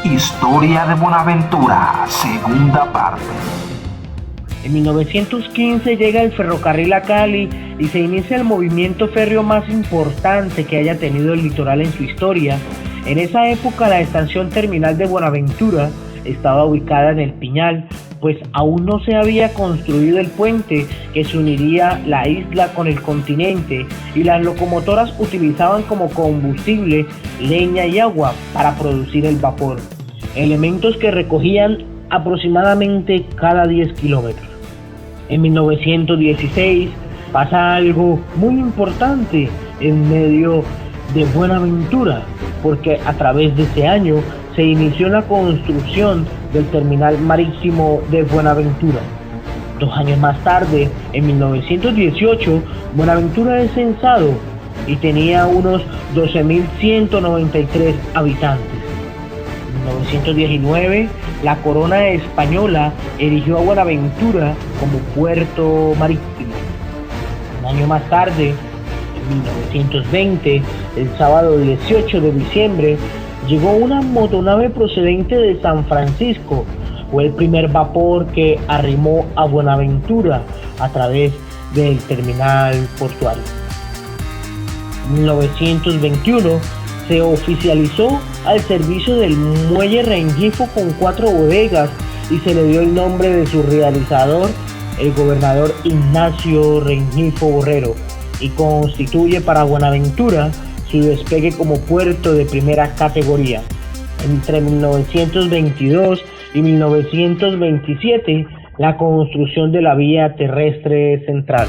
Historia de Buenaventura, segunda parte. En 1915 llega el ferrocarril a Cali y se inicia el movimiento férreo más importante que haya tenido el litoral en su historia. En esa época la estación terminal de Buenaventura estaba ubicada en El Piñal, pues aún no se había construido el puente que se uniría la isla con el continente, y las locomotoras utilizaban como combustible leña y agua para producir el vapor, elementos que recogían aproximadamente cada 10 kilómetros. En 1916 pasa algo muy importante en medio de Buenaventura, porque a través de ese año se inició la construcción del terminal marítimo de Buenaventura. 2 años más tarde, en 1918, Buenaventura es censado y tenía unos 12.193 habitantes. En 1919, la corona española erigió a Buenaventura como puerto marítimo. Un año más tarde, en 1920, el sábado 18 de diciembre, llegó una motonave procedente de San Francisco. Fue el primer vapor que arrimó a Buenaventura a través del terminal portuario. En 1921 se oficializó al servicio del muelle Rengifo con 4 bodegas y se le dio el nombre de su realizador, el gobernador Ignacio Rengifo Borrero, y constituye para Buenaventura su despegue como puerto de primera categoría. Entre 1922 y 1927, la construcción de la vía terrestre central.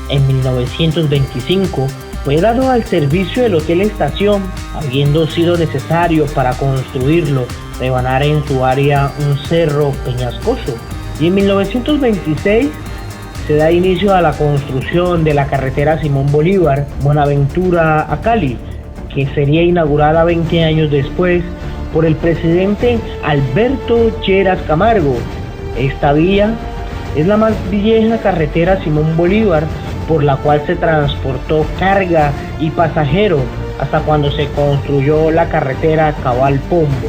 En 1925 fue dado al servicio el Hotel Estación, habiendo sido necesario para construirlo rebanar en su área un cerro peñascoso. Y en 1926 se da inicio a la construcción de la carretera Simón Bolívar, Buenaventura a Cali, que sería inaugurada 20 años después por el presidente Alberto Lleras Camargo. Esta vía es la más vieja carretera Simón Bolívar, por la cual se transportó carga y pasajeros hasta cuando se construyó la carretera Cabal Pombo.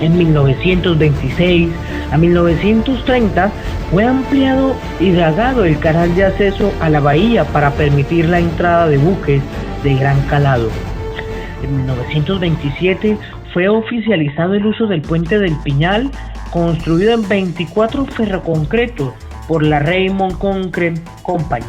En 1926 a 1930 fue ampliado y dragado el canal de acceso a la bahía para permitir la entrada de buques de gran calado. En 1927 fue oficializado el uso del puente del Piñal, construido en 24 ferroconcretos por la Raymond Concrete Company.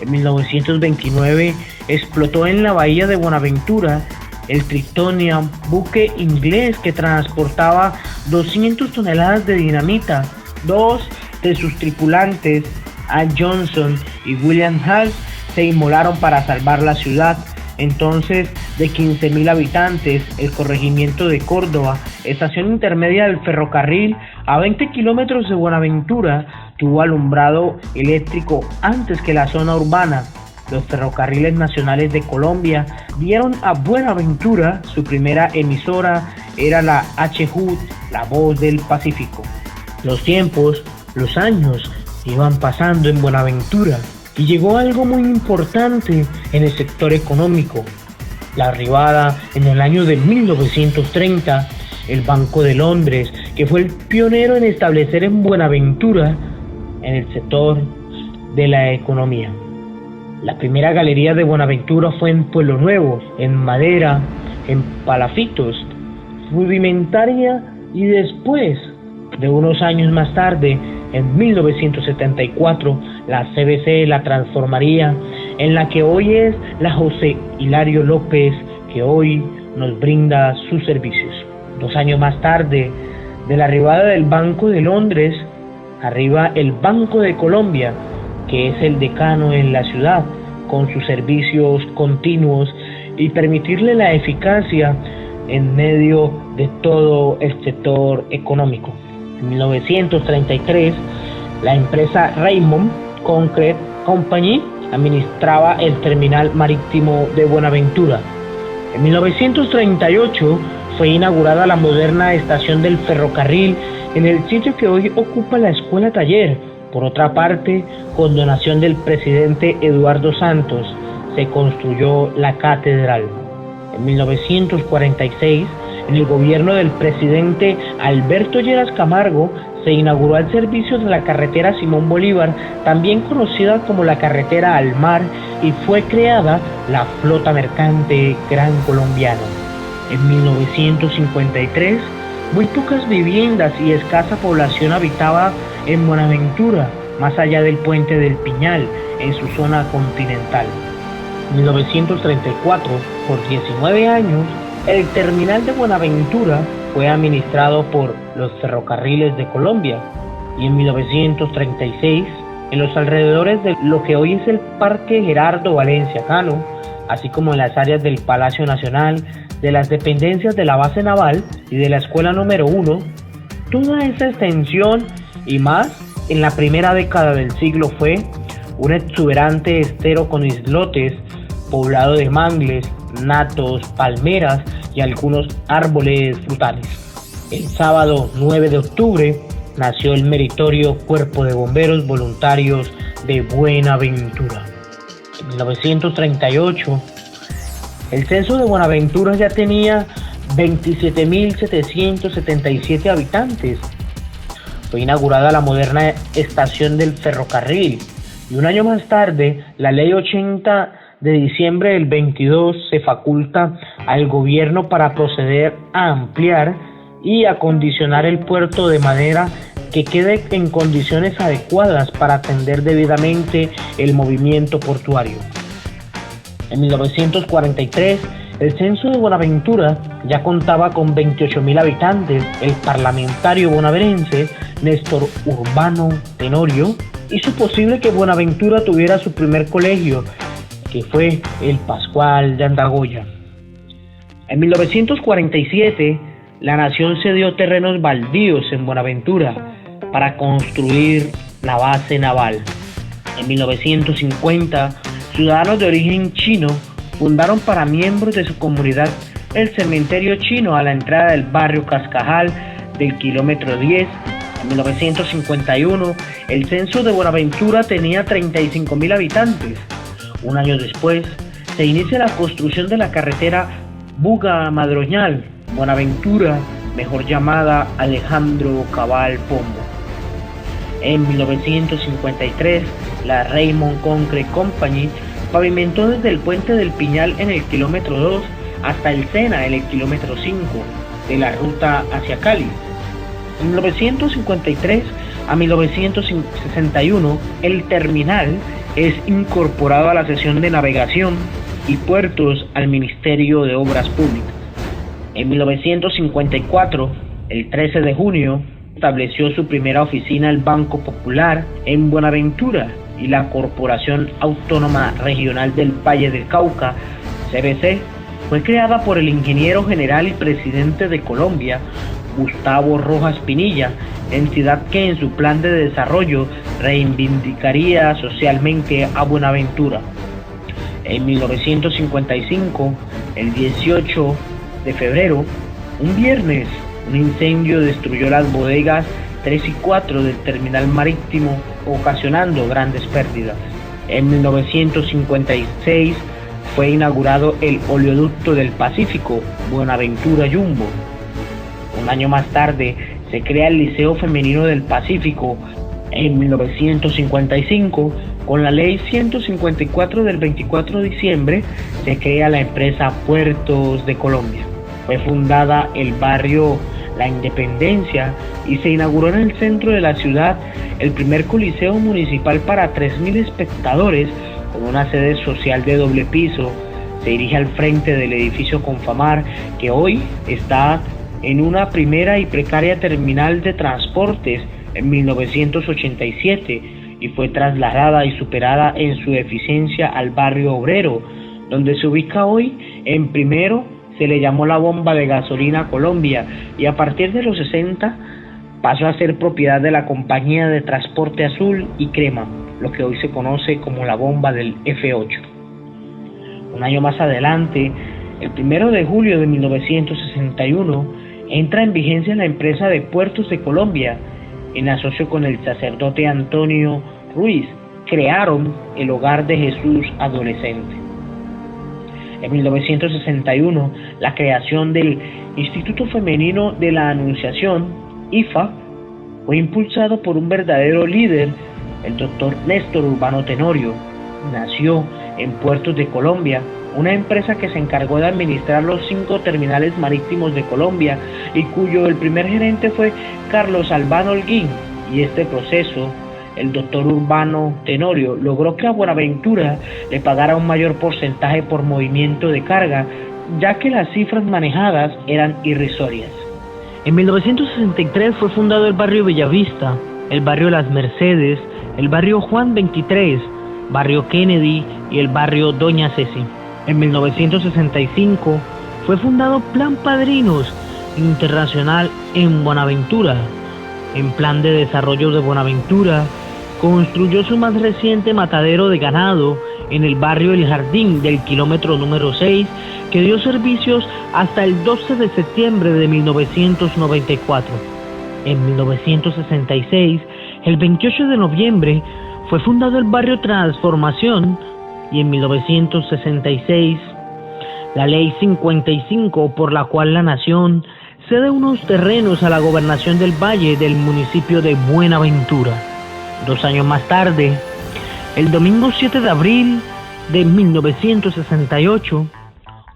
En 1929 explotó en la bahía de Buenaventura el Tritonia, buque inglés que transportaba 200 toneladas de dinamita. 2 de sus tripulantes, Ann Johnson y William Hall, se inmolaron para salvar la ciudad, entonces de 15.000 habitantes. El corregimiento de Córdoba, estación intermedia del ferrocarril a 20 kilómetros de Buenaventura, tuvo alumbrado eléctrico antes que la zona urbana. Los ferrocarriles nacionales de Colombia dieron a Buenaventura su primera emisora, era la HJUT, la voz del Pacífico. Los tiempos, los años iban pasando en Buenaventura y llegó algo muy importante en el sector económico. La arribada en el año de 1930, el Banco de Londres, que fue el pionero en establecer en Buenaventura en el sector de la economía. La primera galería de Buenaventura fue en Pueblo Nuevo, en madera, en palafitos, rudimentaria, y después de unos años más tarde, en 1974, la CBC la transformaría en la que hoy es la José Hilario López, que hoy nos brinda sus servicios. 2 años más tarde de la arribada del Banco de Londres, arriba el Banco de Colombia, que es el decano en la ciudad, con sus servicios continuos y permitirle la eficacia en medio de todo el sector económico. En 1933, la empresa Raymond Concrete Company administraba el terminal marítimo de Buenaventura. En 1938 fue inaugurada la moderna estación del ferrocarril en el sitio que hoy ocupa la escuela taller. Por otra parte, con donación del presidente Eduardo Santos, se construyó la catedral. En 1946, En el gobierno del presidente Alberto Lleras Camargo se inauguró el servicio de la carretera Simón Bolívar, también conocida como la carretera al mar, y fue creada la flota mercante Gran Colombiano. En 1953, muy pocas viviendas y escasa población habitaba en Buenaventura, más allá del puente del Piñal, en su zona continental. En 1934, por 19 años, el terminal de Buenaventura fue administrado por los Ferrocarriles de Colombia, y en 1936, en los alrededores de lo que hoy es el Parque Gerardo Valencia Cano, así como en las áreas del Palacio Nacional, de las dependencias de la base naval y de la Escuela número 1, toda esa extensión y más en la primera década del siglo fue un exuberante estero con islotes, poblado de mangles, natos, palmeras y algunos árboles frutales. El sábado 9 de octubre nació el meritorio Cuerpo de Bomberos Voluntarios de Buenaventura. En 1938, el censo de Buenaventura ya tenía 27.777 habitantes. Fue inaugurada la moderna estación del ferrocarril y un año más tarde, la Ley 80 de diciembre del 22 se faculta al gobierno para proceder a ampliar y acondicionar el puerto de manera que quede en condiciones adecuadas para atender debidamente el movimiento portuario. En 1943, el censo de Buenaventura ya contaba con 28.000 habitantes. El parlamentario bonaerense Néstor Urbano Tenorio hizo posible que Buenaventura tuviera su primer colegio, que fue el Pascual de Andagoya. En 1947, la nación cedió terrenos baldíos en Buenaventura para construir la base naval. En 1950, ciudadanos de origen chino fundaron para miembros de su comunidad el cementerio chino a la entrada del barrio Cascajal del kilómetro 10. En 1951, el censo de Buenaventura tenía 35.000 habitantes. Un año después, se inicia la construcción de la carretera Buga-Madroñal, Buenaventura, mejor llamada Alejandro Cabal Pombo. En 1953, la Raymond Concrete Company pavimentó desde el puente del Piñal en el kilómetro 2 hasta el Sena en el kilómetro 5 de la ruta hacia Cali. En 1953 a 1961, el terminal es incorporado a la sección de navegación y puertos al Ministerio de Obras Públicas. En 1954, el 13 de junio, estableció su primera oficina el Banco Popular en Buenaventura y la Corporación Autónoma Regional del Valle del Cauca, CBC, fue creada por el ingeniero general y presidente de Colombia, Gustavo Rojas Pinilla, entidad que en su plan de desarrollo reivindicaría socialmente a Buenaventura. En 1955, el 18 de febrero, un viernes, un incendio destruyó las bodegas 3 y 4 del terminal marítimo, ocasionando grandes pérdidas. En 1956 fue inaugurado el oleoducto del Pacífico, Buenaventura-Yumbo. Un año más tarde se crea el Liceo Femenino del Pacífico. En 1955, con la Ley 154 del 24 de diciembre, se crea la empresa Puertos de Colombia. Fue fundada el barrio La Independencia y se inauguró en el centro de la ciudad el primer coliseo municipal para 3.000 espectadores con una sede social de doble piso. Se dirige al frente del edificio Confamar, que hoy está en una primera y precaria terminal de transportes en 1987 y fue trasladada y superada en su eficiencia al barrio obrero, donde se ubica hoy. En primero se le llamó la bomba de gasolina Colombia y a partir de los 60 pasó a ser propiedad de la compañía de transporte Azul y Crema, lo que hoy se conoce como la bomba del F8. Un año más adelante, el 1 de julio de 1961, entra en vigencia la empresa de Puertos de Colombia. En asocio con el sacerdote Antonio Ruiz, crearon el Hogar de Jesús Adolescente. En 1961, la creación del Instituto Femenino de la Anunciación, IFA, fue impulsado por un verdadero líder, el doctor Néstor Urbano Tenorio. Nació en Puertos de Colombia, una empresa que se encargó de administrar los 5 terminales marítimos de Colombia y cuyo el primer gerente fue Carlos Albano Holguín. Y este proceso, el doctor Urbano Tenorio logró que a Buenaventura le pagara un mayor porcentaje por movimiento de carga, ya que las cifras manejadas eran irrisorias. En 1963 fue fundado el barrio Bellavista, el barrio Las Mercedes, el barrio Juan 23, barrio Kennedy y el barrio Doña Ceci. En 1965 fue fundado Plan Padrinos Internacional en Buenaventura. En Plan de Desarrollo de Buenaventura construyó su más reciente matadero de ganado en el barrio El Jardín del kilómetro número 6, que dio servicios hasta el 12 de septiembre de 1994. En 1966, el 28 de noviembre, fue fundado el barrio Transformación y en 1966, la Ley 55, por la cual la Nación cede unos terrenos a la Gobernación del Valle del municipio de Buenaventura. 2 años más tarde, el domingo 7 de abril de 1968,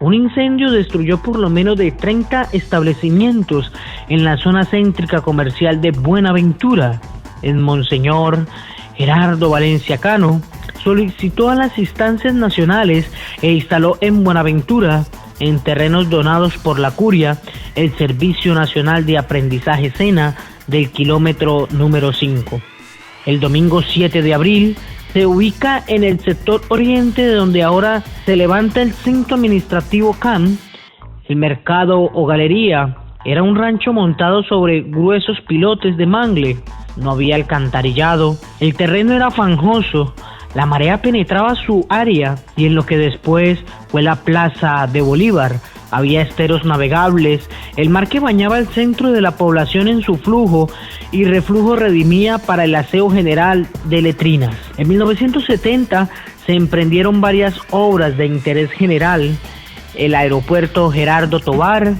un incendio destruyó por lo menos de 30 establecimientos en la zona céntrica comercial de Buenaventura. El Monseñor Gerardo Valencia Cano solicitó a las instancias nacionales e instaló en Buenaventura, en terrenos donados por la Curia, el Servicio Nacional de Aprendizaje SENA del kilómetro número 5. El domingo 7 de abril se ubica en el sector oriente, de donde ahora se levanta el centro administrativo CAM. El mercado o galería era un rancho montado sobre gruesos pilotes de mangle. No había alcantarillado, el terreno era fangoso, la marea penetraba su área y en lo que después fue la Plaza de Bolívar había esteros navegables, el mar que bañaba el centro de la población en su flujo y reflujo redimía para el aseo general de letrinas. En 1970 se emprendieron varias obras de interés general: el aeropuerto Gerardo Tovar,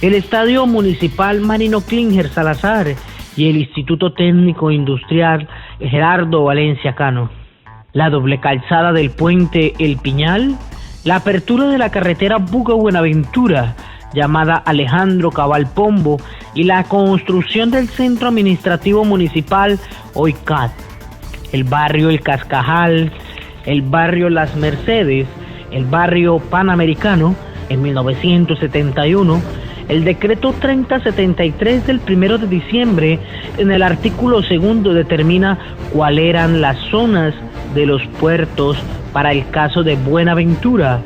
el estadio municipal Marino Klinger Salazar y el Instituto Técnico Industrial Gerardo Valencia Cano. La doble calzada del puente El Piñal, la apertura de la carretera Buga-Buenaventura, llamada Alejandro Cabal Pombo, y la construcción del Centro Administrativo Municipal OICAT, el barrio El Cascajal, el barrio Las Mercedes, el barrio Panamericano. En 1971, el decreto 3073 del 1 de diciembre, en el artículo 2, determina cuáles eran las zonas de los puertos para el caso de Buenaventura.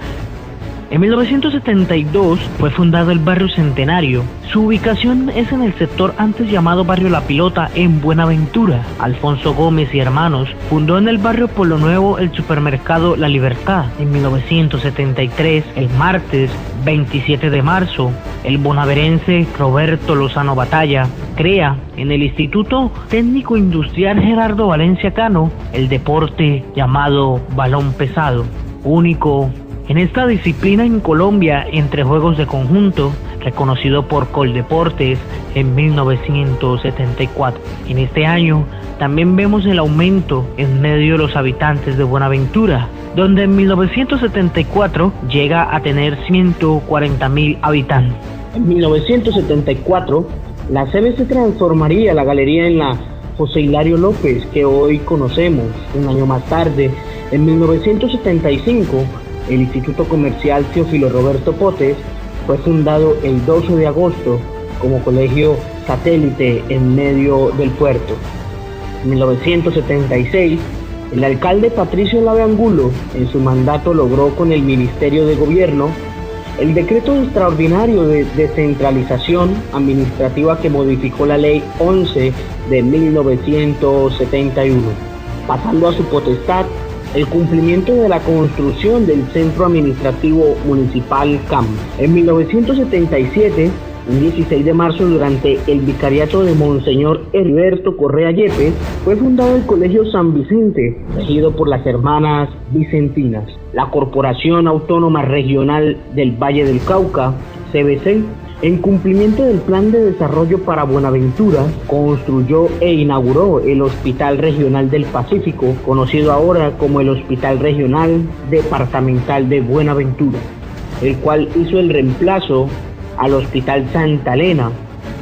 En 1972 fue fundado el barrio Centenario. Su ubicación es en el sector antes llamado barrio La Pilota, en Buenaventura. Alfonso Gómez y Hermanos fundó en el barrio Pueblo Nuevo el supermercado La Libertad. En 1973, el martes 27 de marzo, el bonaverense Roberto Lozano Batalla crea en el Instituto Técnico Industrial Gerardo Valencia Cano el deporte llamado balón pesado, único en esta disciplina en Colombia entre juegos de conjunto, reconocido por Coldeportes en 1974. En este año también vemos el aumento en medio de los habitantes de Buenaventura, donde en 1974 llega a tener 140.000 habitantes. En 1974, la sede se transformaría la galería en la José Hilario López, que hoy conocemos. Un año más tarde, en 1975, el Instituto Comercial Teófilo Roberto Potes fue fundado el 12 de agosto como colegio satélite en medio del puerto. En 1976, el alcalde Patricio Lave Angulo, en su mandato, logró con el Ministerio de Gobierno el decreto extraordinario de descentralización administrativa que modificó la Ley 11 de 1971, pasando a su potestad el cumplimiento de la construcción del Centro Administrativo Municipal CAM. En 1977, Un 16 de marzo, durante el vicariato de Monseñor Heriberto Correa Yepes, fue fundado el Colegio San Vicente, regido por las Hermanas Vicentinas. La Corporación Autónoma Regional del Valle del Cauca, CVC, en cumplimiento del Plan de Desarrollo para Buenaventura, construyó e inauguró el Hospital Regional del Pacífico, conocido ahora como el Hospital Regional Departamental de Buenaventura, el cual hizo el reemplazo al Hospital Santa Elena,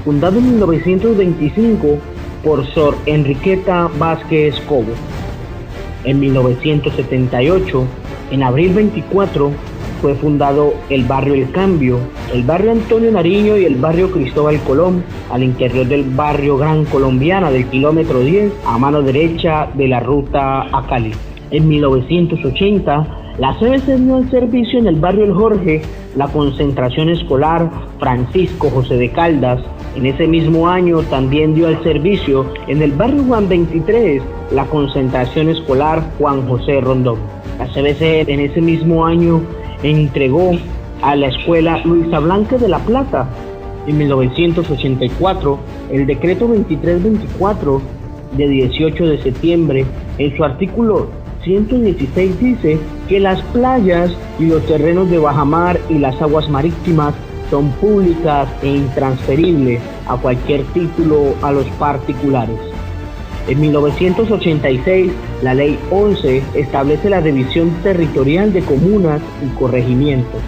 fundado en 1925 por Sor Enriqueta Vázquez Cobo. En 1978, en abril 24, fue fundado el barrio El Cambio, el barrio Antonio Nariño y el barrio Cristóbal Colón, al interior del barrio Gran Colombiana del kilómetro 10, a mano derecha de la ruta a Cali. En 1980, la CBC dio al servicio en el barrio El Jorge la concentración escolar Francisco José de Caldas. En ese mismo año también dio al servicio en el barrio Juan 23 la concentración escolar Juan José Rondón. La CBC en ese mismo año entregó a la escuela Luisa Blanca de la Plata. En 1984, el decreto 2324 de 18 de septiembre, en su artículo 116 dice que las playas y los terrenos de bajamar y las aguas marítimas son públicas e intransferibles a cualquier título a los particulares. En 1986, la Ley 11 establece la división territorial de comunas y corregimientos.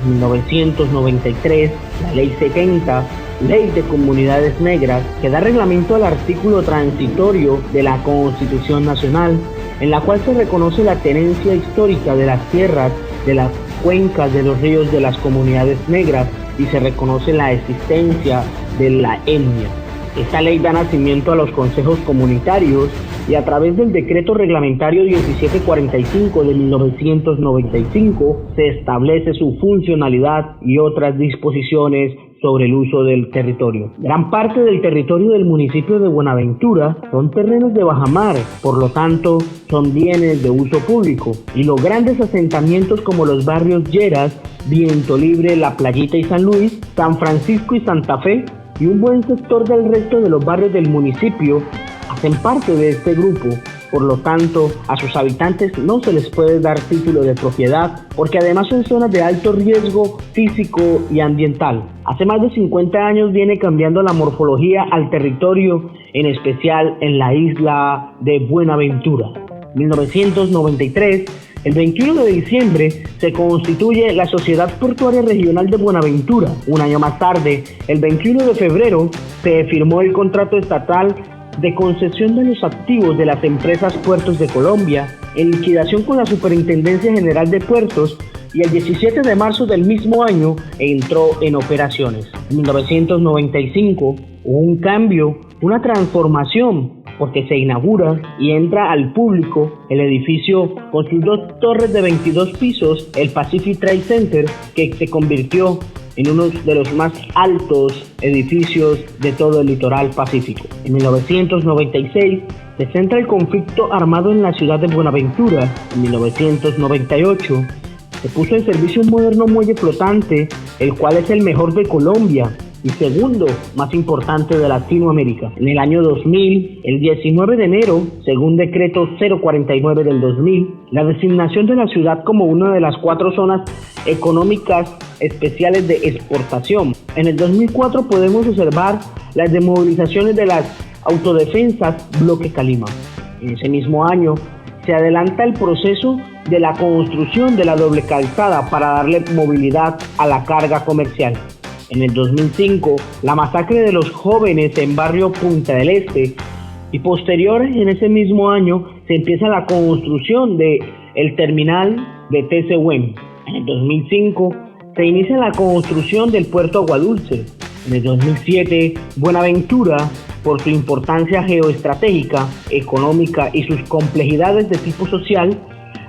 En 1993, la Ley 70, Ley de Comunidades Negras, que da reglamento al artículo transitorio de la Constitución Nacional, en la cual se reconoce la tenencia histórica de las tierras, de las cuencas de los ríos de las comunidades negras y se reconoce la existencia de la etnia. Esta ley da nacimiento a los consejos comunitarios y a través del decreto reglamentario 1745 de 1995 se establece su funcionalidad y otras disposiciones sobre el uso del territorio. Gran parte del territorio del municipio de Buenaventura son terrenos de bajamar, por lo tanto son bienes de uso público, y los grandes asentamientos como los barrios Lleras, Viento Libre, La Playita y San Luis, San Francisco y Santa Fe, y un buen sector del resto de los barrios del municipio hacen parte de este grupo. Por lo tanto, a sus habitantes no se les puede dar título de propiedad, porque además son zonas de alto riesgo físico y ambiental. Hace más de 50 años viene cambiando la morfología al territorio, en especial en la isla de Buenaventura. 1993, el 21 de diciembre, se constituye la Sociedad Portuaria Regional de Buenaventura. Un año más tarde, el 21 de febrero, se firmó el contrato estatal de concesión de los activos de las empresas Puertos de Colombia, en liquidación con la Superintendencia General de Puertos, y el 17 de marzo del mismo año entró en operaciones. En 1995 hubo un cambio, una transformación, porque se inaugura y entra al público el edificio con sus 2 torres de 22 pisos, el Pacific Trade Center, que se convirtió en uno de los más altos edificios de todo el litoral pacífico. En 1996 se centra el conflicto armado en la ciudad de Buenaventura. En 1998 se puso en servicio un moderno muelle flotante, el cual es el mejor de Colombia y segundo más importante de Latinoamérica. En el año 2000, el 19 de enero, según decreto 049 del 2000, la designación de la ciudad como una de las 4 zonas económicas especiales de exportación. En el 2004 podemos observar las desmovilizaciones de las autodefensas Bloque Calima. En ese mismo año se adelanta el proceso de la construcción de la doble calzada para darle movilidad a la carga comercial. En el 2005, la masacre de los jóvenes en barrio Punta del Este, y posterior en ese mismo año se empieza la construcción de el terminal de TCUEM. En el 2005 se inicia la construcción del puerto Aguadulce. En el 2007, Buenaventura, por su importancia geoestratégica, económica y sus complejidades de tipo social,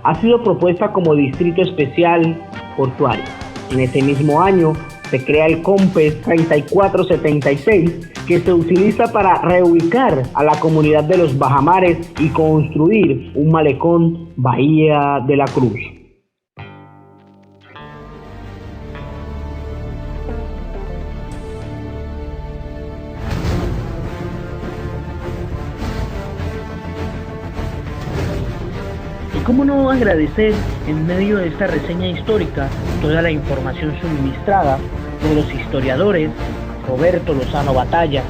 ha sido propuesta como distrito especial portuario. En ese mismo año se crea el COMPES 3476, que se utiliza para reubicar a la comunidad de los bajamares y construir un malecón Bahía de la Cruz. cómo no agradecer en medio de esta reseña histórica toda la información suministrada de los historiadores Roberto Lozano Batalla,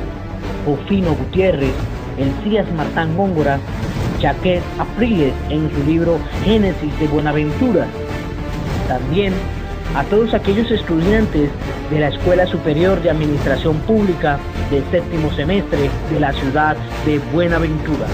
Rufino Gutiérrez, Elías Martán Góngora, Jacques Apriles en su libro Génesis de Buenaventura. También a todos aquellos estudiantes de la Escuela Superior de Administración Pública del séptimo semestre de la ciudad de Buenaventura.